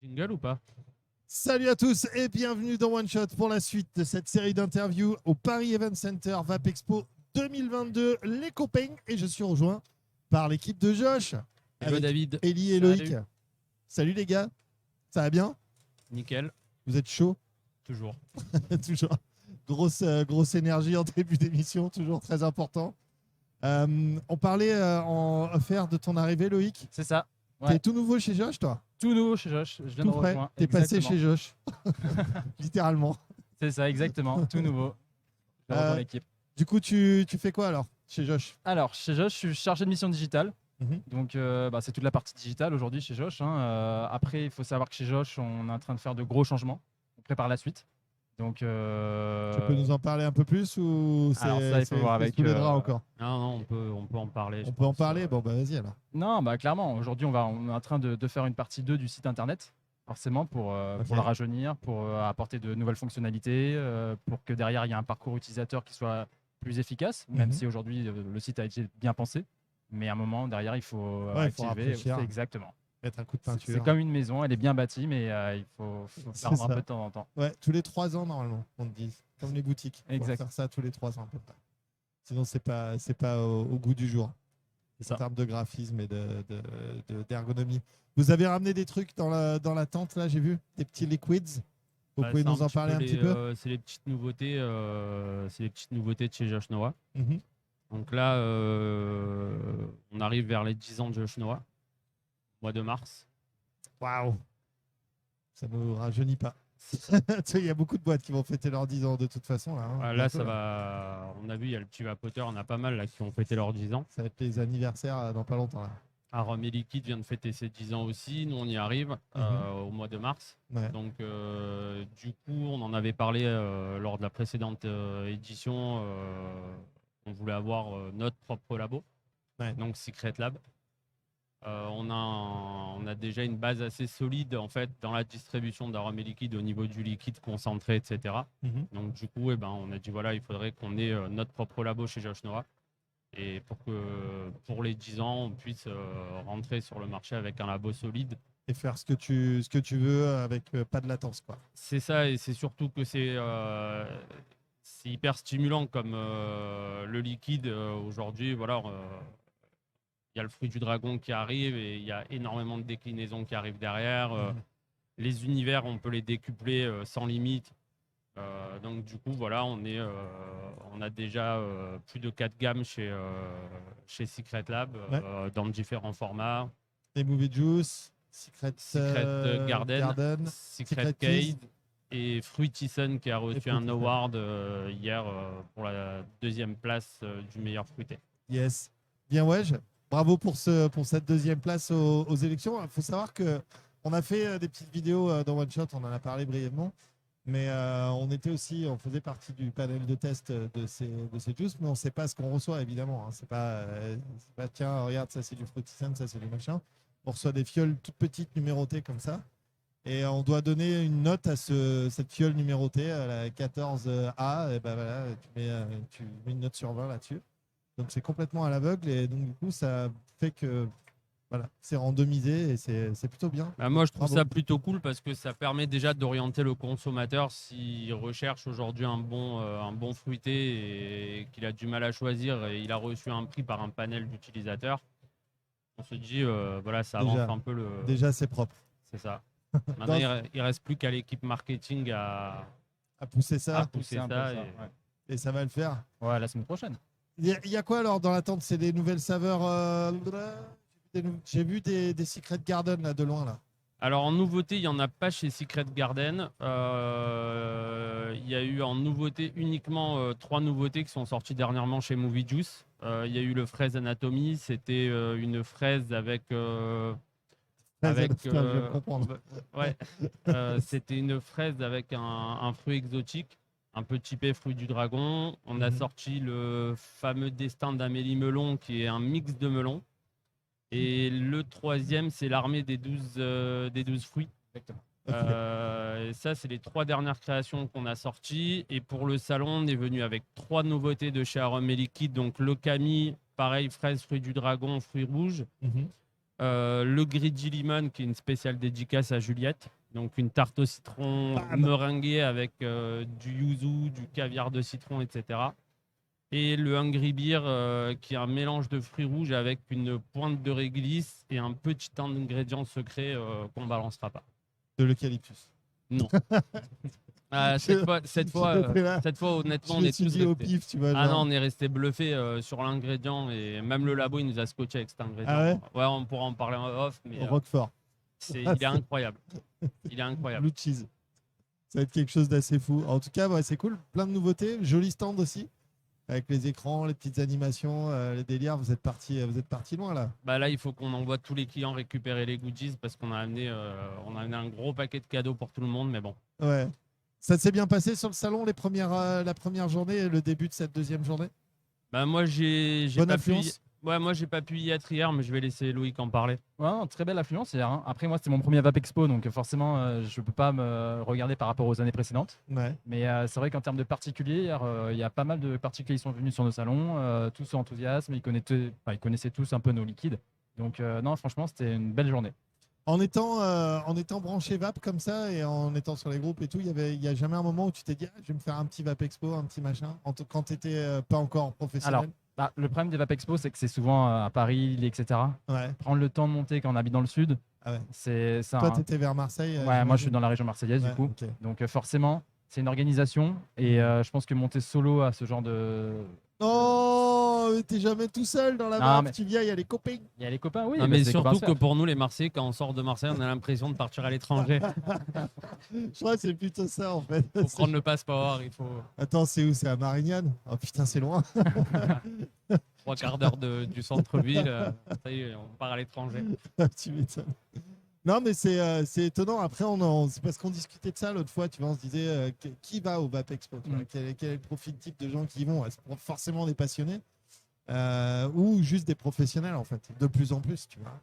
Jingle ou pas? Salut à tous et bienvenue dans One Shot pour la suite de cette série d'interviews au Paris Event Center VAP Expo 2022, les copains. Et je suis rejoint par l'équipe de Josh. Hello avec David. Ellie et Salut. Loïc. Salut les gars, ça va bien? Nickel, Vous êtes chaud? toujours. Toujours. Grosse énergie en début d'émission, toujours très important. On parlait en offert de ton arrivée, Loïc. C'est ça. T'es tout nouveau chez Josh, toi? Tout nouveau chez Josh. Je viens Tout de frais. rejoindre. T'es passé Exactement. chez Josh. Littéralement. C'est ça, exactement. Tout nouveau. Je rejoins l'équipe. Du coup, tu fais quoi alors chez Josh? Alors, chez Josh, je suis chargé de mission digitale. Mhm. Donc, c'est toute la partie digitale aujourd'hui chez Josh. Après, il faut savoir que chez Josh, on est en train de faire de gros changements. On prépare la suite. Donc, Tu peux nous en parler un peu plus ou alors ça, il faut voir avec sous les draps encore? Non, on peut en parler. On peut en parler? Bon, bah vas-y alors. Non, clairement. Aujourd'hui, on est en train de faire une partie 2 du site internet. Forcément, pour le rajeunir, pour apporter de nouvelles fonctionnalités, pour que derrière, il y ait un parcours utilisateur qui soit plus efficace, même si aujourd'hui, le site a été bien pensé. Mais à un moment, derrière, il faut activer. rafraîchir. Exactement. Mettre un coup de peinture. C'est comme une maison, elle est bien bâtie, mais il faut faire un peu de temps en temps. Ouais, tous les 3 ans normalement, on te dit. Comme les boutiques. Il faut Exact. faire ça tous les 3 ans à peu près. Sinon, c'est pas au goût du jour. C'est ça. En termes de graphisme et d'ergonomie. Vous avez ramené des trucs dans la tente là, j'ai vu? Des petits liquids. Vous pouvez nous en parler un petit peu? C'est les petites nouveautés, de chez Josh Noah. Mhm. Donc là, on arrive vers les 10 ans de Josh Noah, mois de mars. Waouh! Ça ne nous rajeunit pas. Il y a beaucoup de boîtes qui vont fêter leurs 10 ans de toute façon. Là, Là, bientôt, ça va. On a vu, il y a le petit vapoteur, on a pas mal là qui ont fêté leurs 10 ans. Ça va être les anniversaires dans pas longtemps. Là. Arôme et Liquide vient de fêter ses 10 ans aussi. Nous, on y arrive au mois de mars. Ouais. Donc, du coup, on en avait parlé lors de la précédente édition. On voulait avoir notre propre labo, donc Secret Lab. On a déjà une base assez solide en fait dans la distribution d'arômes et liquides au niveau du liquide concentré, etc. Donc, du coup, on a dit voilà, il faudrait qu'on ait notre propre labo chez Josh Noah. Et pour que pour les 10 ans, on puisse rentrer sur le marché avec un labo solide. Et faire ce que tu veux avec pas de latence, quoi. C'est ça, et c'est surtout que c'est hyper stimulant comme le liquide aujourd'hui. Voilà, il y a le fruit du dragon qui arrive et il y a énormément de déclinaisons qui arrivent derrière. Les univers, on peut les décupler sans limite. Donc du coup, voilà, on a déjà plus de 4 gammes chez Secret Lab dans différents formats. Les Movie Juice, Secret Garden, Secret Cade et Fruitison qui a reçu un award hier pour la 2e place du meilleur fruité. Yes. Bien ouais, bravo pour cette 2e place aux élections. Il faut savoir qu'on a fait des petites vidéos dans One Shot, on en a parlé brièvement. Mais on faisait partie du panel de test de ces juices, mais on ne sait pas ce qu'on reçoit évidemment. Hein. C'est pas tiens, regarde, ça c'est du Fruitison, ça c'est du machin. On reçoit des fioles toutes petites numérotées comme ça. Et on doit donner une note à cette fiole numérotée, la 14A. Et ben voilà, tu mets une note sur 20 là-dessus. Donc c'est complètement à l'aveugle et donc du coup ça fait que voilà, c'est randomisé et c'est plutôt bien. Moi, je trouve ça plutôt cool parce que ça permet déjà d'orienter le consommateur s'il recherche aujourd'hui un bon fruité et qu'il a du mal à choisir et il a reçu un prix par un panel d'utilisateurs. On se dit, voilà, ça avance un peu le... Déjà, c'est propre. C'est ça. Maintenant, il ne reste plus qu'à l'équipe marketing à pousser ça. Et ça va le faire. Ouais, la semaine prochaine. Il y a quoi alors dans l'attente? C'est des nouvelles saveurs J'ai vu des Secret Garden là de loin là. Alors en nouveauté, il n'y en a pas chez Secret Garden. Il y a eu en nouveauté uniquement 3 nouveautés qui sont sorties dernièrement chez Movie Juice. Il y a eu le fraise Anatomy, c'était une fraise avec c'était une fraise avec un fruit exotique, un peu typé fruit du dragon. On a sorti le fameux destin d'Amélie Melon qui est un mix de melon. Et le 3e, c'est l'armée des 12 fruits. Exactement. Et ça, c'est les 3 dernières créations qu'on a sorties. Et pour le salon, on est venu avec 3 nouveautés de chez Arôme et Liquide. Donc le Kami, pareil, fraise, fruit du dragon, fruits rouges. Le Greedy Lemon, qui est une spéciale dédicace à Juliette. Donc une tarte au citron meringuée avec du yuzu, du caviar de citron, etc. Et le Hungry Beer, qui est un mélange de fruits rouges avec une pointe de réglisse et un petit ingrédient secret qu'on ne balancera pas. De l'eucalyptus. Non. Cette fois, honnêtement, on est tous au pif, tu vois. non, on est resté bluffé sur l'ingrédient et même le labo, il nous a scotché avec cet ingrédient. Ah ouais, on pourra en parler en off, mais Roquefort. il est incroyable. Il est incroyable. Blue cheese. Ça va être quelque chose d'assez fou. En tout cas, c'est cool. Plein de nouveautés. Joli stand aussi. Avec les écrans, les petites animations, les délires. Vous êtes parti loin là. Là, il faut qu'on envoie tous les clients récupérer les goodies parce qu'on a amené un gros paquet de cadeaux pour tout le monde, mais bon. Ouais. Ça s'est bien passé sur le salon la première journée et le début de cette deuxième journée? Moi, j'ai Bonne pas affluence. moi, j'ai pas pu y être hier, mais je vais laisser Loïc en parler. Ouais, non, très belle affluence hier. Hein. Après, moi, c'était mon premier Vap Expo, donc forcément, je ne peux pas me regarder par rapport aux années précédentes. Ouais. Mais c'est vrai qu'en termes de particuliers, hier, il y a pas mal de particuliers qui sont venus sur nos salons, tous sont enthousiastes, ils connaissaient tous un peu nos liquides. Donc, non, franchement, c'était une belle journée. En étant branché Vap comme ça et en étant sur les groupes et tout, il n'y a jamais un moment où tu t'es dit je vais me faire un petit Vap Expo, un petit machin, quand tu n'étais pas encore professionnel? Alors, le problème des Vap Expo, c'est que c'est souvent à Paris, Lille, etc. Ouais. Prendre le temps de monter quand on habite dans le sud, Ah ouais. c'est ça. Toi, tu étais vers Marseille? Ouais, moi je suis dans la région marseillaise du coup. Okay. Donc forcément, c'est une organisation et je pense que monter solo à ce genre de... Non, t'es jamais tout seul dans la map. Tu viens, il y a les copains. Il y a les copains, oui. Mais surtout que pour nous, les Marseillais, quand on sort de Marseille, on a l'impression de partir à l'étranger. Je crois que c'est plutôt ça en fait. Il faut prendre le passeport, il faut... Attends, c'est où? C'est à Marignane? Oh putain, c'est loin. 3/4 d'heure du centre-ville, ça y est, on part à l'étranger. Tu m'étonnes. Non, mais c'est étonnant. Après, c'est parce qu'on discutait de ça l'autre fois. Tu vois, on se disait qui va au Vap Expo, quel est le profil type de gens qui y vont? Forcément des passionnés ou juste des professionnels en fait, de plus en plus, tu vois.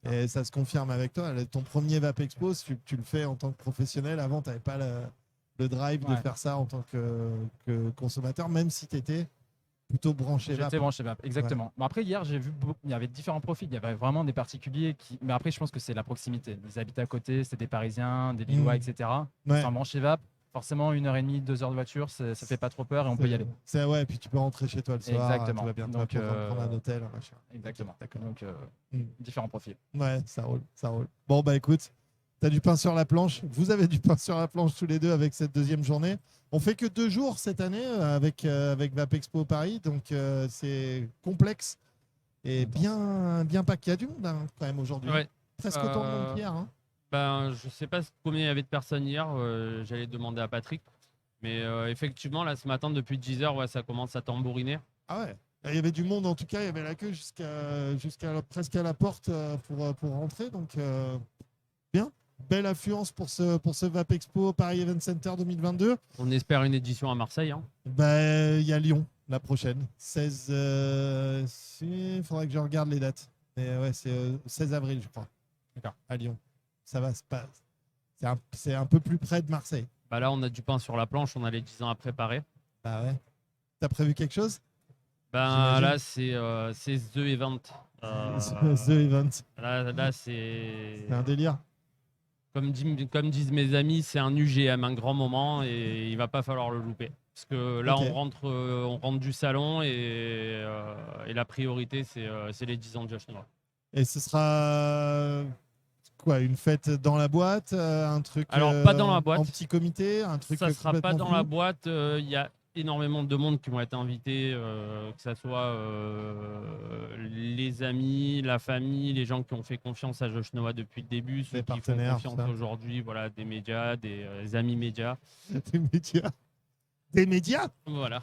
Et ça se confirme avec toi. Ton premier Vap Expo, tu le fais en tant que professionnel. Avant, tu n'avais pas le drive de faire ça en tant que consommateur, même si tu étais plutôt branché Vap. J'étais branché Vap, exactement. Ouais. Bon, après, hier, j'ai vu il y avait différents profils. Il y avait vraiment des particuliers qui. Mais après, je pense que c'est la proximité. Ils habitent à côté, c'est des Parisiens, des Lillois, etc. Ils sont branchés Vap. Forcément, 1h30, 2 heures de voiture, ça fait pas trop peur et on peut y aller. Ouais, et puis tu peux rentrer chez toi le soir. Exactement. Tout va bien. Donc, prendre un hôtel. Machin. Exactement. D'accord. Donc, différents profils. Ouais, ça roule. Bon, écoute. Tu as du pain sur la planche. Vous avez du pain sur la planche tous les deux avec cette deuxième journée. On fait que 2 jours cette année avec Vap Expo Paris. Donc, c'est complexe et bien packé. Il y a du monde quand même aujourd'hui. Ouais. Presque autant de monde qu'hier. Hein. Je ne sais pas combien il y avait de personnes hier. J'allais demander à Patrick. Mais effectivement, là, ce matin, depuis 10 heures, ça commence à tambouriner. Ah ouais. Il y avait du monde en tout cas. Il y avait la queue presque à la porte pour rentrer. Donc, bien. Belle affluence pour ce Vap Expo Paris Event Center 2022. On espère une édition à Marseille. Hein. Y a Lyon la prochaine. 16. Il faudrait que je regarde les dates. Mais ouais, c'est 16 avril, je crois. D'accord. À Lyon. Ça va se passer. C'est un peu plus près de Marseille. Là, on a du pain sur la planche. On a les 10 ans à préparer. Bah ouais. T'as prévu quelque chose? Là, c'est The Event. The Event. Là c'est un délire. Comme disent mes amis, c'est un UGM, un grand moment, et il va pas falloir le louper. Parce que là, on rentre du salon et la priorité, c'est les 10 ans de Josh Noah. Et ce sera quoi, une fête dans la boîte, un truc Alors, pas dans la boîte. En petit comité, un truc ça sera pas dans la boîte. Il y a énormément de monde qui vont être invités, que ce soit les amis, la famille, les gens qui ont fait confiance à Josh Noah depuis le début, ceux qui font confiance aujourd'hui, voilà, des médias, des amis médias. Des médias. Voilà.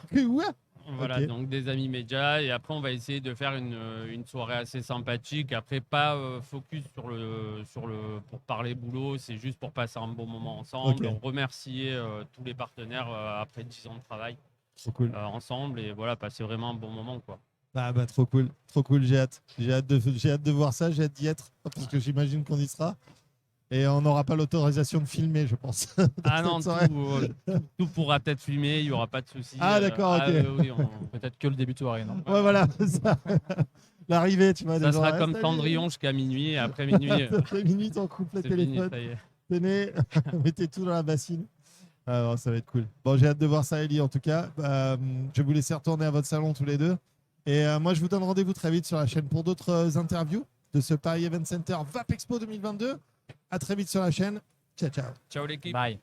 Voilà, okay. Donc des amis médias, et après on va essayer de faire une soirée assez sympathique. Après, pas focus pour parler boulot, c'est juste pour passer un bon moment ensemble, remercier tous les partenaires après 10 ans de travail ensemble, et voilà, passer vraiment un bon moment, quoi. Trop cool, j'ai hâte de voir ça, j'ai hâte d'y être, parce que j'imagine qu'on y sera. Et on n'aura pas l'autorisation de filmer, je pense. Ah non, tout pourra peut-être filmer, il n'y aura pas de souci. Ah d'accord, ok. Oui, peut-être que le début de soirée, non? Ouais, voilà, ça. l'arrivée, tu vois. Ça sera gens, comme salut. Cendrillon jusqu'à minuit et après minuit, Après minuit, t'en coupes le c'est fini, téléphone. ça y est. Tenez, mettez tout dans la bassine. Ah non, ça va être cool. Bon, j'ai hâte de voir ça, Ellie, en tout cas. Je vais vous laisser retourner à votre salon tous les deux. Et moi, je vous donne rendez-vous très vite sur la chaîne pour d'autres interviews de ce Paris Event Center VAP Expo 2022. À très vite sur la chaîne. Ciao, ciao. Ciao l'équipe. Bye.